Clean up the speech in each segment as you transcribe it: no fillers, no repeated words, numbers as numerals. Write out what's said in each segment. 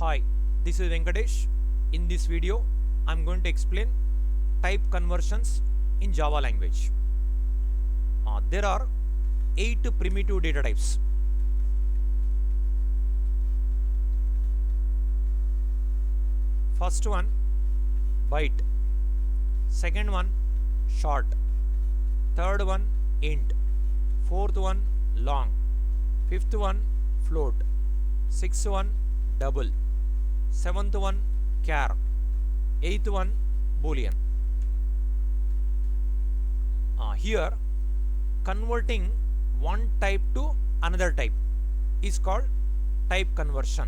Hi, this is Venkatesh. In this video, I am going to explain type conversions in Java language. There are 8 primitive data types. First one, byte. Second one, short. Third one, int. Fourth one, long. Fifth one, float. Sixth one, double. Seventh one, char. Eighth one, boolean. Here, converting one type to another type is called type conversion.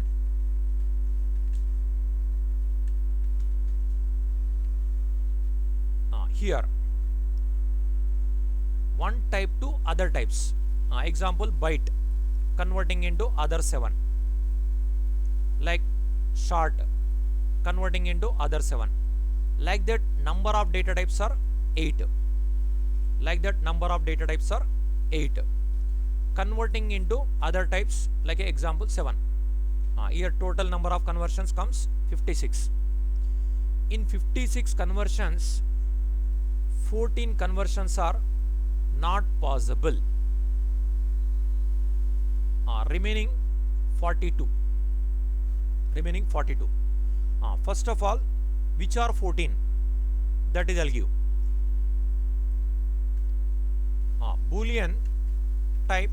Here, one type to other types. Example, byte converting into other 7. Like short converting into other 7. Like that, number of data types are 8. Like that, number of data types are 8. Converting into other types, like example 7. Here total number of conversions comes 56. In 56 conversions, 14 conversions are not possible. Remaining 42. Remaining 42. First of all, which are 14? That is I'll give. Boolean type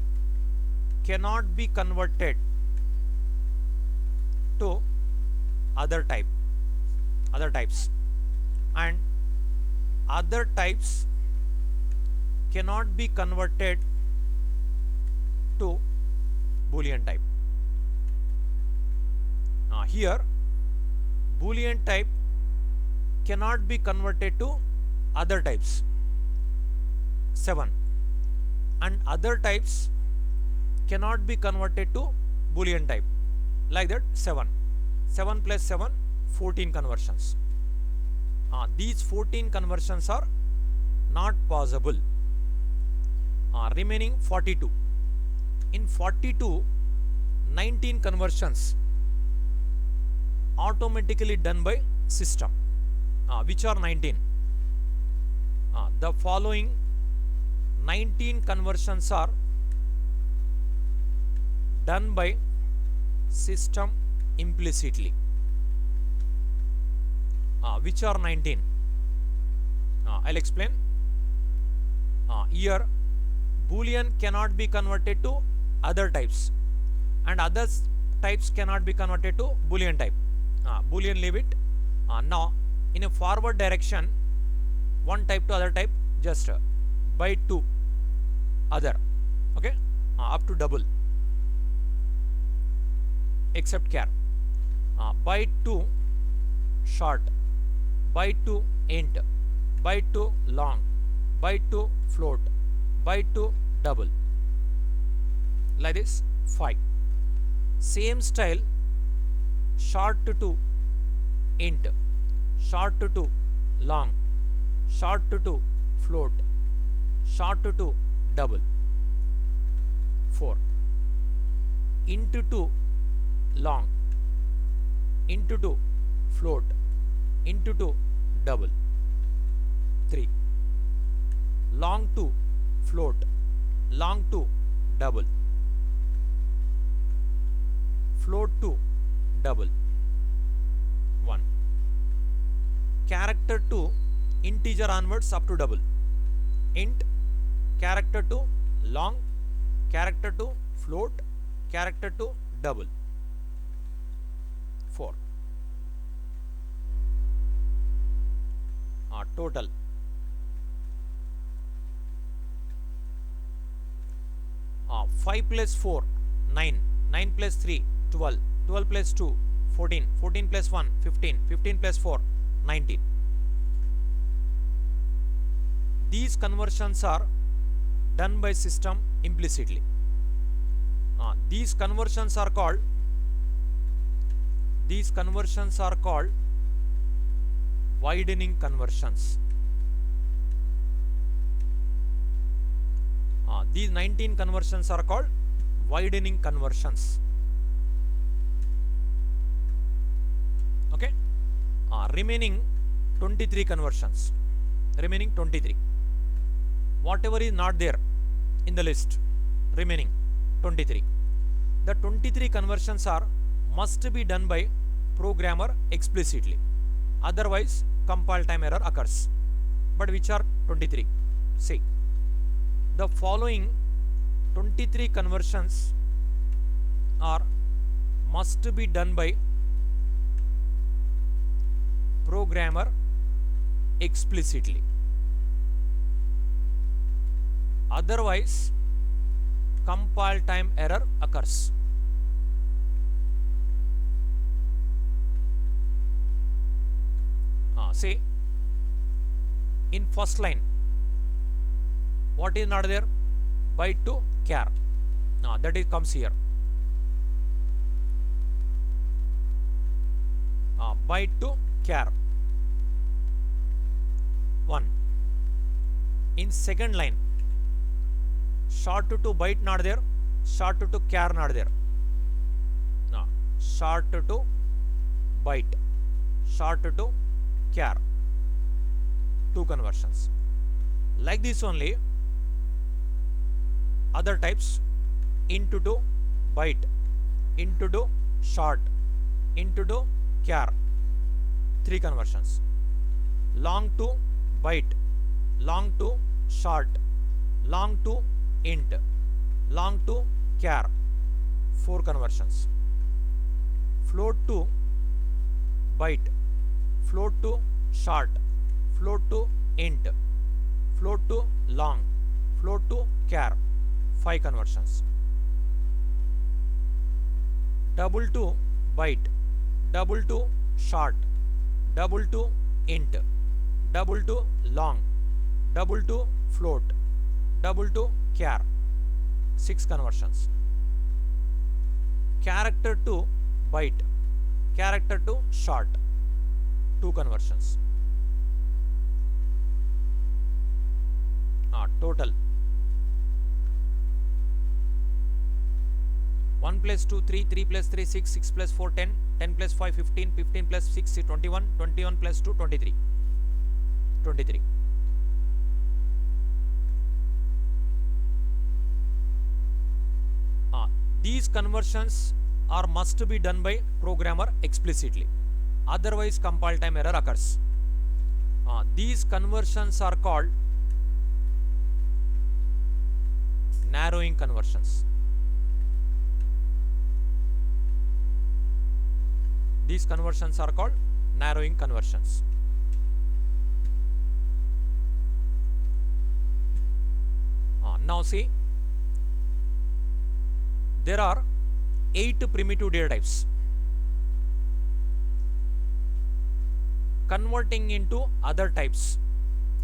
cannot be converted to other types, and other types cannot be converted to Boolean type. Here, Boolean type cannot be converted to other types 7, and other types cannot be converted to Boolean type. Like that, 7 plus 7, 14 conversions. These 14 conversions are not possible. Remaining 42. In 42, 19 conversions automatically done by system. Which are 19? The following 19 conversions are done by system implicitly. Which are 19? I'll explain. Here, Boolean cannot be converted to other types, and other types cannot be converted to Boolean type. Boolean leave it. Now, in a forward direction, one type to other type, just byte to other, okay, up to double, except char. Byte to short, byte to int, byte to long, byte to float, byte to double. Like this, 5. Same style, short to int, short to long, short to float, short to double. 4. Int to long, int to float, int to double. 3. Long to float, long to double, float to double. 1. Character to integer onwards up to double. Int, character to long, character to float, character to double. 4. Total. Uh, 5 plus 4, 9. 9 plus 3, 12. 12 plus 2, 14. 14 plus 1, 15. 15 plus 4, 19. These conversions are done by system implicitly. These conversions are called widening conversions. These 19 conversions are called widening conversions. remaining 23 conversions, remaining 23, whatever is not there in the list, remaining 23, the 23 conversions are must be done by programmer explicitly, otherwise compile time error occurs. But which are 23? See, the following 23 conversions are must be done by programmer explicitly, otherwise compile time error occurs. Say, in first line, what is not there? Byte to char. That is comes here. Byte to char. 1. In second line, short to byte not there, short to char not there. Short to byte, short to char. 2 conversions. Like this only, other types, int to byte, int to short, int to char. 3 conversions. Long to byte, long to short, long to int, long to char. 4 conversions. Float to byte, float to short, float to int, float to long, float to char. 5 conversions. Double to byte, double to short, double to int, double to long, double to float, double to char. 6 conversions. Character to byte, character to short. 2 conversions. Total 1 plus 2 3, 3 plus 3 6, 6 plus 4 10, 10 plus 5 15, 15 plus 6 21, 21 plus 2 23, 23. These conversions are must be done by programmer explicitly, otherwise compile time error occurs. These conversions are called narrowing conversions. These conversions are called narrowing conversions. Now see, there are 8 primitive data types. Converting into other types,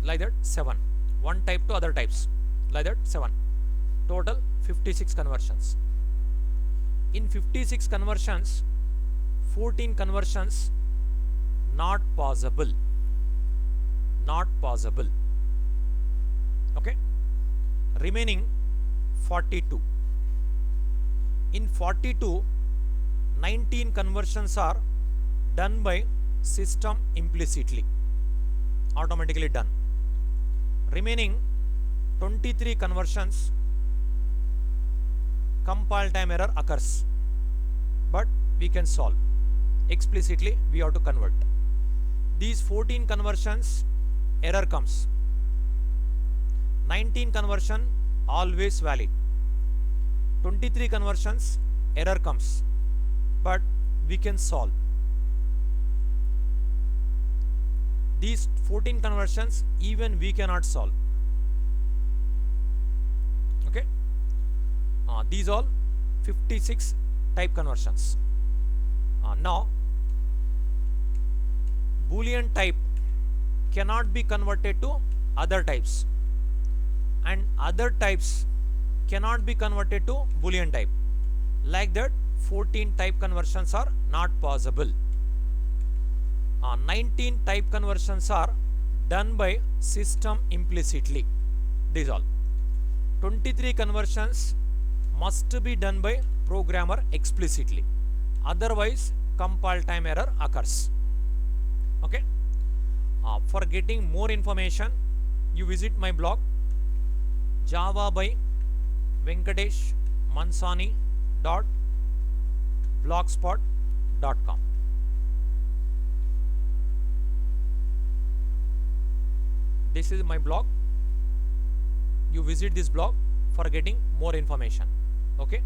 like that 7. One type to other types, like that 7. Total 56 conversions. In 56 conversions, 14 conversions not possible. Not possible. Okay. Remaining 42. In 42, 19 conversions are done by system implicitly, automatically done. Remaining 23 conversions, compile time error occurs, but we can solve. Explicitly we have to convert. These 14 conversions, error comes. 19 conversion always valid. 23 conversions, error comes, but we can solve. These 14 conversions even we cannot solve. Okay. These all 56 type conversions. Now Boolean type cannot be converted to other types, and other types cannot be converted to Boolean type. Like that, 14 type conversions are not possible. 19 type conversions are done by system implicitly. These all. 23 conversions must be done by programmer explicitly, otherwise compile time error occurs. Okay. For getting more information, you visit my blog Java by Venkatesh Mansani .blogspot.com. This is my blog. You visit this blog for getting more information. Okay.